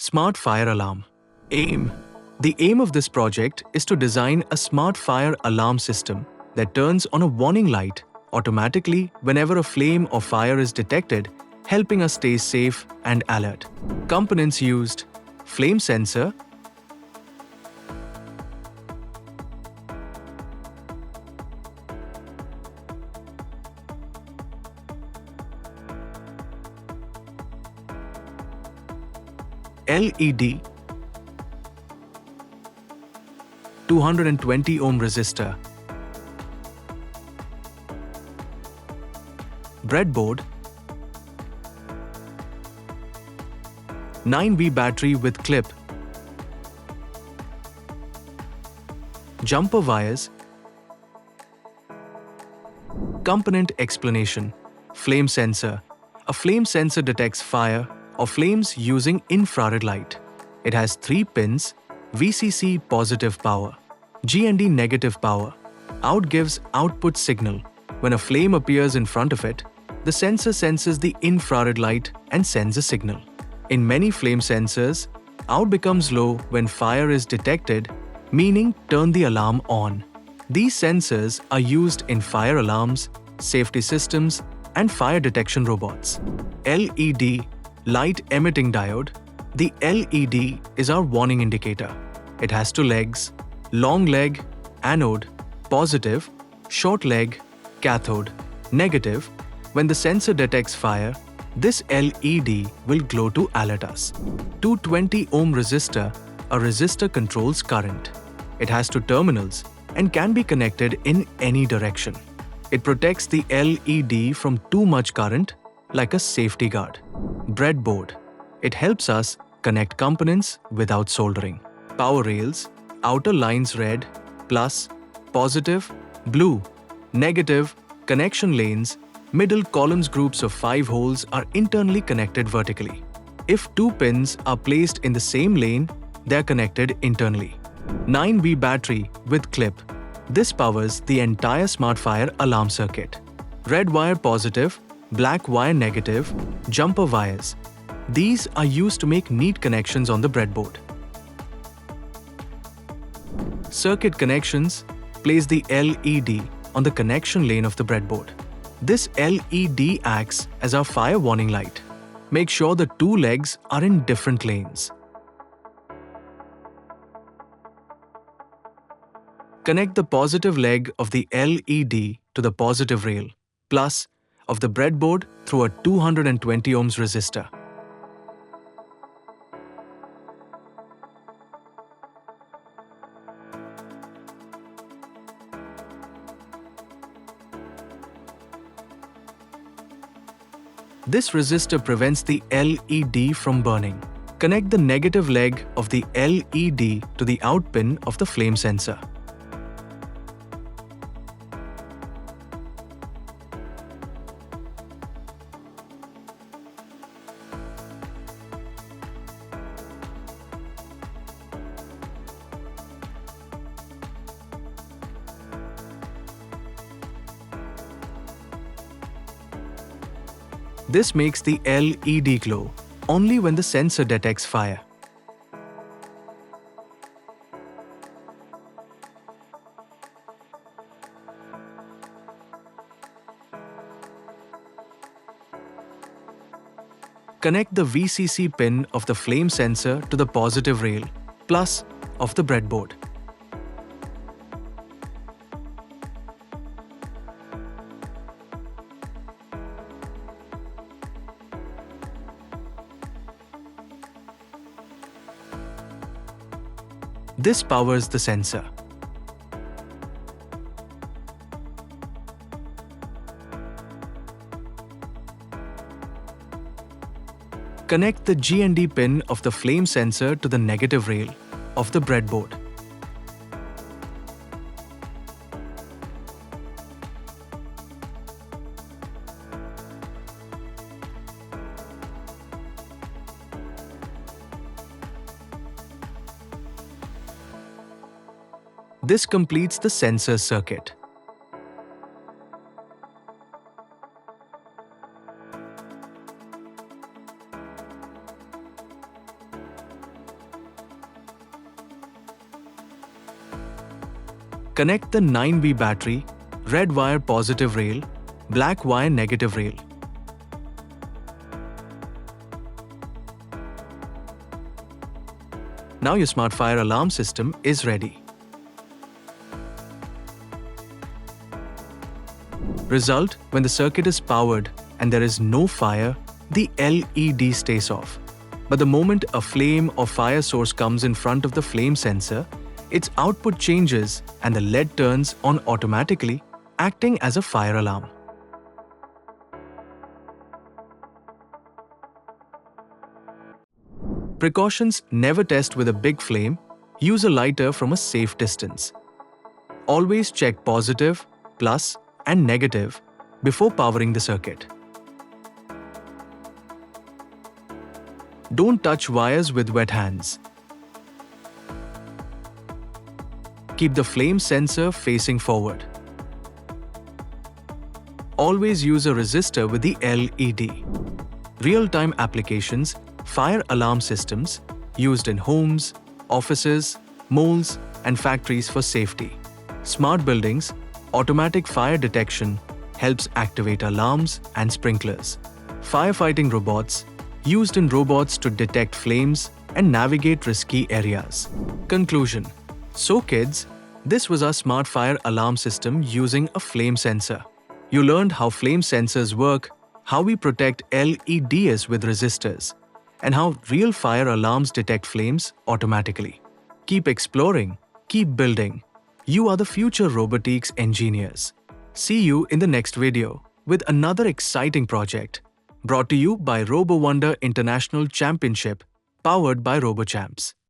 Smart Fire Alarm. Aim. The aim of this project is to design a smart fire alarm system that turns on a warning light automatically whenever a flame or fire is detected, helping us stay safe and alert. Components used: flame sensor, LED, 220 ohm resistor, breadboard, 9V battery with clip, jumper wires. Component explanation: flame sensor. A flame sensor detects fire or flames using infrared light. It has 3 pins: VCC positive power, GND negative power. Out gives output signal. When a flame appears in front of it, the sensor senses the infrared light and sends a signal. In many flame sensors, out becomes low when fire is detected, meaning turn the alarm on. These sensors are used in fire alarms, safety systems, and fire detection robots. LED, light emitting diode. The LED is our warning indicator. It has 2 legs: long leg, anode, positive; short leg, cathode, negative. When the sensor detects fire, this LED will glow to alert us. 220 ohm resistor. A resistor controls current. It has 2 terminals and can be connected in any direction. It protects the LED from too much current, like a safety guard. Breadboard. It helps us connect components without soldering. Power rails. Outer lines red, plus, positive, blue, negative. Connection lanes. Middle columns groups of 5 holes are internally connected vertically. If 2 pins are placed in the same lane, they are connected internally. 9V battery with clip. This powers the entire smart fire alarm circuit. Red wire positive, black wire negative, jumper wires. These are used to make neat connections on the breadboard. Circuit connections. Place the LED on the connection lane of the breadboard. This LED acts as our fire warning light. Make sure the 2 legs are in different lanes. Connect the positive leg of the LED to the positive rail, plus, of the breadboard through a 220 ohms resistor. This resistor prevents the LED from burning. Connect the negative leg of the LED to the out pin of the flame sensor. This makes the LED glow only when the sensor detects fire. Connect the VCC pin of the flame sensor to the positive rail, plus, of the breadboard. This powers the sensor. Connect the GND pin of the flame sensor to the negative rail of the breadboard. This completes the sensor circuit. Connect the 9V battery, red wire positive rail, black wire negative rail. Now your smart fire alarm system is ready. Result: when the circuit is powered and there is no fire, the LED stays off. But the moment a flame or fire source comes in front of the flame sensor, its output changes and the LED turns on automatically, acting as a fire alarm. Precautions: never test with a big flame. Use a lighter from a safe distance. Always check positive, plus, and negative before powering the circuit. Don't touch wires with wet hands. Keep the flame sensor facing forward. Always use a resistor with the LED. Real-time applications: fire alarm systems used in homes, offices, malls, and factories for safety. Smart buildings: automatic fire detection helps activate alarms and sprinklers. Firefighting robots used in robots to detect flames and navigate risky areas. Conclusion: so kids, this was our smart fire alarm system using a flame sensor. You learned how flame sensors work, how we protect LEDs with resistors, and how real fire alarms detect flames automatically. Keep exploring, keep building. You are the future robotics engineers. See you in the next video with another exciting project. Brought to you by Robowunder International Championship, powered by RoboChamps.